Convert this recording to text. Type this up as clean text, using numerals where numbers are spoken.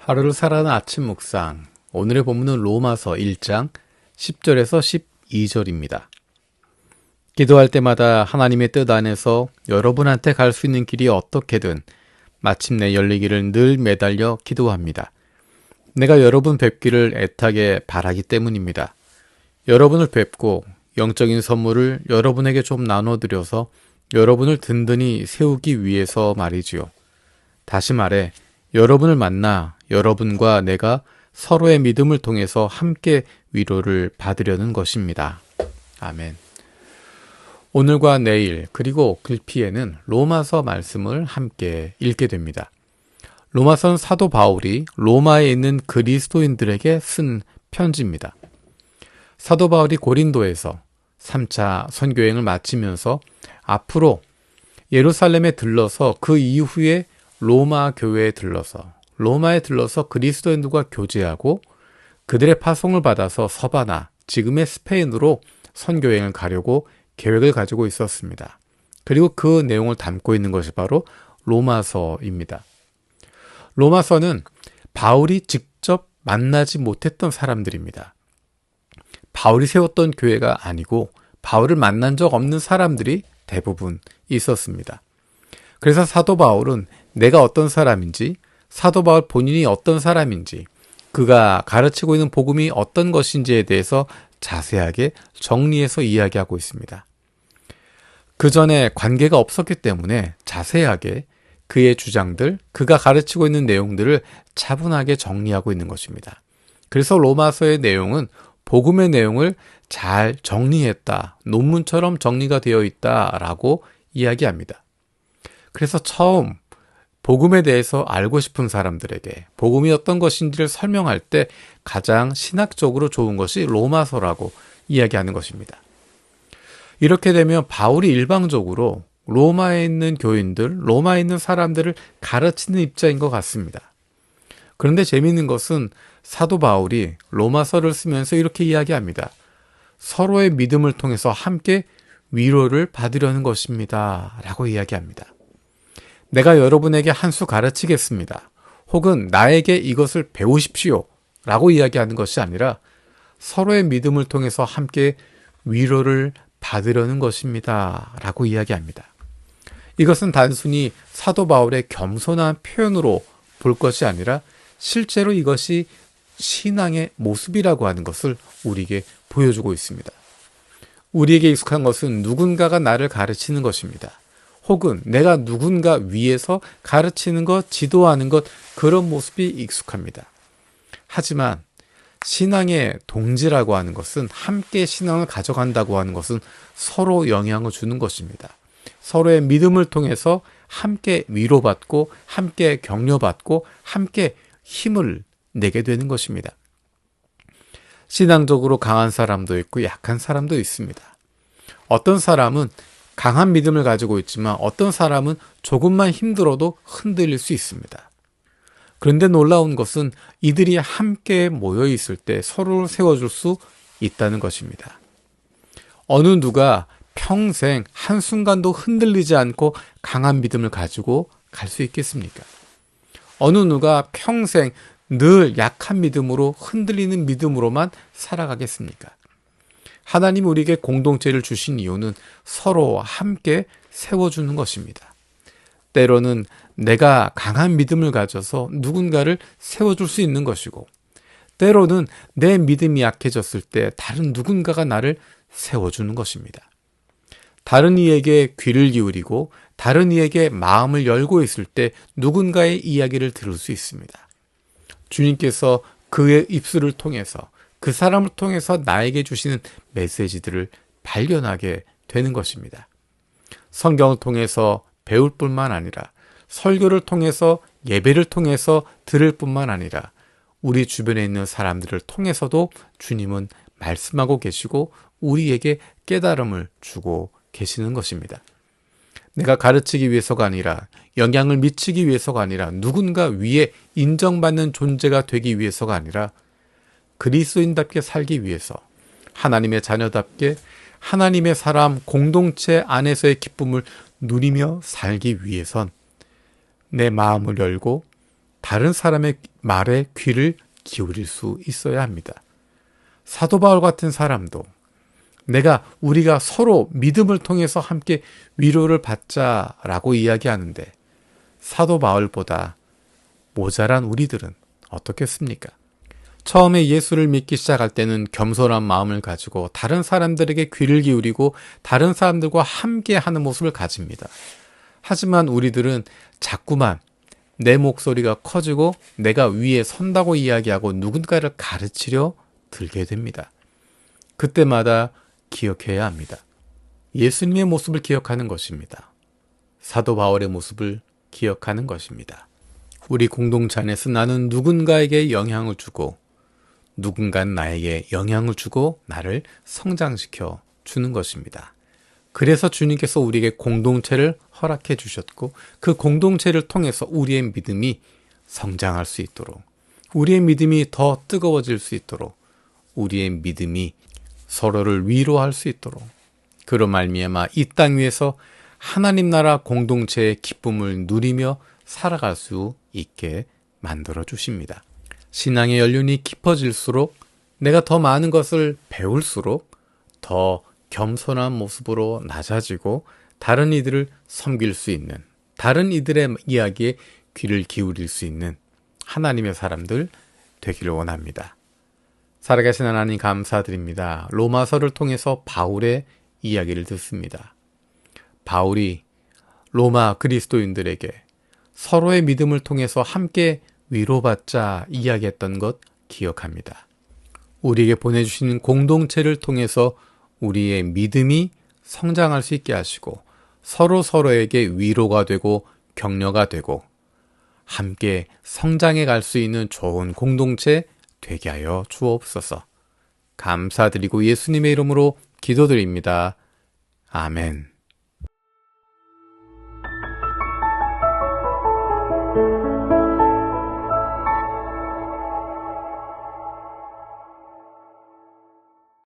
하루를 살아가는 아침 묵상. 오늘의 본문은 로마서 1장 10절에서 12절입니다. 기도할 때마다 하나님의 뜻 안에서 여러분한테 갈 수 있는 길이 어떻게든 마침내 열리기를 늘 매달려 기도합니다. 내가 여러분 뵙기를 애타게 바라기 때문입니다. 여러분을 뵙고 영적인 선물을 여러분에게 좀 나눠드려서 여러분을 든든히 세우기 위해서 말이지요. 다시 말해 여러분을 만나 여러분과 내가 서로의 믿음을 통해서 함께 위로를 받으려는 것입니다. 아멘. 오늘과 내일 그리고 글피에는 로마서 말씀을 함께 읽게 됩니다. 로마서는 사도 바울이 로마에 있는 그리스도인들에게 쓴 편지입니다. 사도 바울이 고린도에서 3차 선교행을 마치면서 앞으로 예루살렘에 들러서 그 이후에 로마에 들러서 그리스도인들과 교제하고 그들의 파송을 받아서 서바나, 지금의 스페인으로 선교행을 가려고 계획을 가지고 있었습니다. 그리고 그 내용을 담고 있는 것이 바로 로마서입니다. 로마서는 바울이 직접 만나지 못했던 사람들입니다. 바울이 세웠던 교회가 아니고 바울을 만난 적 없는 사람들이 대부분 있었습니다. 그래서 사도 바울은 내가 어떤 사람인지, 사도 바울 본인이 어떤 사람인지, 그가 가르치고 있는 복음이 어떤 것인지에 대해서 자세하게 정리해서 이야기하고 있습니다. 그 전에 관계가 없었기 때문에 자세하게 그의 주장들, 그가 가르치고 있는 내용들을 차분하게 정리하고 있는 것입니다. 그래서 로마서의 내용은 복음의 내용을 잘 정리했다, 논문처럼 정리가 되어 있다라고 이야기합니다. 그래서 처음 복음에 대해서 알고 싶은 사람들에게 복음이 어떤 것인지를 설명할 때 가장 신학적으로 좋은 것이 로마서라고 이야기하는 것입니다. 이렇게 되면 바울이 일방적으로 로마에 있는 교인들, 로마에 있는 사람들을 가르치는 입장인 것 같습니다. 그런데 재미있는 것은 사도 바울이 로마서를 쓰면서 이렇게 이야기합니다. 서로의 믿음을 통해서 함께 위로를 받으려는 것입니다. 라고 이야기합니다. 내가 여러분에게 한 수 가르치겠습니다. 혹은 나에게 이것을 배우십시오. 라고 이야기하는 것이 아니라 서로의 믿음을 통해서 함께 위로를 받으려는 것입니다. 라고 이야기합니다. 이것은 단순히 사도 바울의 겸손한 표현으로 볼 것이 아니라 실제로 이것이 신앙의 모습이라고 하는 것을 우리에게 보여주고 있습니다. 우리에게 익숙한 것은 누군가가 나를 가르치는 것입니다. 혹은 내가 누군가 위에서 가르치는 것, 지도하는 것, 그런 모습이 익숙합니다. 하지만 신앙의 동지라고 하는 것은, 함께 신앙을 가져간다고 하는 것은 서로 영향을 주는 것입니다. 서로의 믿음을 통해서 함께 위로받고, 함께 격려받고, 함께 힘을 내게 되는 것입니다. 신앙적으로 강한 사람도 있고 약한 사람도 있습니다. 어떤 사람은 강한 믿음을 가지고 있지만 어떤 사람은 조금만 힘들어도 흔들릴 수 있습니다. 그런데 놀라운 것은 이들이 함께 모여 있을 때 서로를 세워줄 수 있다는 것입니다. 어느 누가 평생 한순간도 흔들리지 않고 강한 믿음을 가지고 갈 수 있겠습니까? 어느 누가 평생 늘 약한 믿음으로, 흔들리는 믿음으로만 살아가겠습니까? 하나님 우리에게 공동체를 주신 이유는 서로 함께 세워주는 것입니다. 때로는 내가 강한 믿음을 가져서 누군가를 세워줄 수 있는 것이고, 때로는 내 믿음이 약해졌을 때 다른 누군가가 나를 세워주는 것입니다. 다른 이에게 귀를 기울이고 다른 이에게 마음을 열고 있을 때 누군가의 이야기를 들을 수 있습니다. 주님께서 그의 입술을 통해서, 그 사람을 통해서 나에게 주시는 메시지들을 발견하게 되는 것입니다. 성경을 통해서 배울 뿐만 아니라, 설교를 통해서, 예배를 통해서 들을 뿐만 아니라 우리 주변에 있는 사람들을 통해서도 주님은 말씀하고 계시고 우리에게 깨달음을 주고 계시는 것입니다. 내가 가르치기 위해서가 아니라, 영향을 미치기 위해서가 아니라, 누군가 위에 인정받는 존재가 되기 위해서가 아니라 그리스도인답게 살기 위해서, 하나님의 자녀답게 하나님의 사람 공동체 안에서의 기쁨을 누리며 살기 위해선 내 마음을 열고 다른 사람의 말에 귀를 기울일 수 있어야 합니다. 사도 바울 같은 사람도 우리가 서로 믿음을 통해서 함께 위로를 받자라고 이야기하는데 사도 바울보다 모자란 우리들은 어떻겠습니까? 처음에 예수를 믿기 시작할 때는 겸손한 마음을 가지고 다른 사람들에게 귀를 기울이고 다른 사람들과 함께 하는 모습을 가집니다. 하지만 우리들은 자꾸만 내 목소리가 커지고 내가 위에 선다고 이야기하고 누군가를 가르치려 들게 됩니다. 그때마다 기억해야 합니다. 예수님의 모습을 기억하는 것입니다. 사도 바울의 모습을 기억하는 것입니다. 우리 공동체 안에서 나는 누군가에게 영향을 주고 누군가는 나에게 영향을 주고 나를 성장시켜 주는 것입니다. 그래서 주님께서 우리에게 공동체를 허락해 주셨고 그 공동체를 통해서 우리의 믿음이 성장할 수 있도록 우리의 믿음이 더 뜨거워질 수 있도록 우리의 믿음이 서로를 위로할 수 있도록 그로 말미암아 이 땅 위에서 하나님 나라 공동체의 기쁨을 누리며 살아갈 수 있게 만들어 주십니다. 신앙의 연륜이 깊어질수록 내가 더 많은 것을 배울수록 더 겸손한 모습으로 낮아지고 다른 이들을 섬길 수 있는 다른 이들의 이야기에 귀를 기울일 수 있는 하나님의 사람들 되기를 원합니다. 살아계신 하나님 감사드립니다. 로마서를 통해서 바울의 이야기를 듣습니다. 바울이 로마 그리스도인들에게 서로의 믿음을 통해서 함께 위로받자 이야기했던 것 기억합니다. 우리에게 보내주신 공동체를 통해서 우리의 믿음이 성장할 수 있게 하시고 서로에게 위로가 되고 격려가 되고 함께 성장해 갈 수 있는 좋은 공동체 되게 하여 주옵소서. 감사드리고 예수님의 이름으로 기도드립니다. 아멘.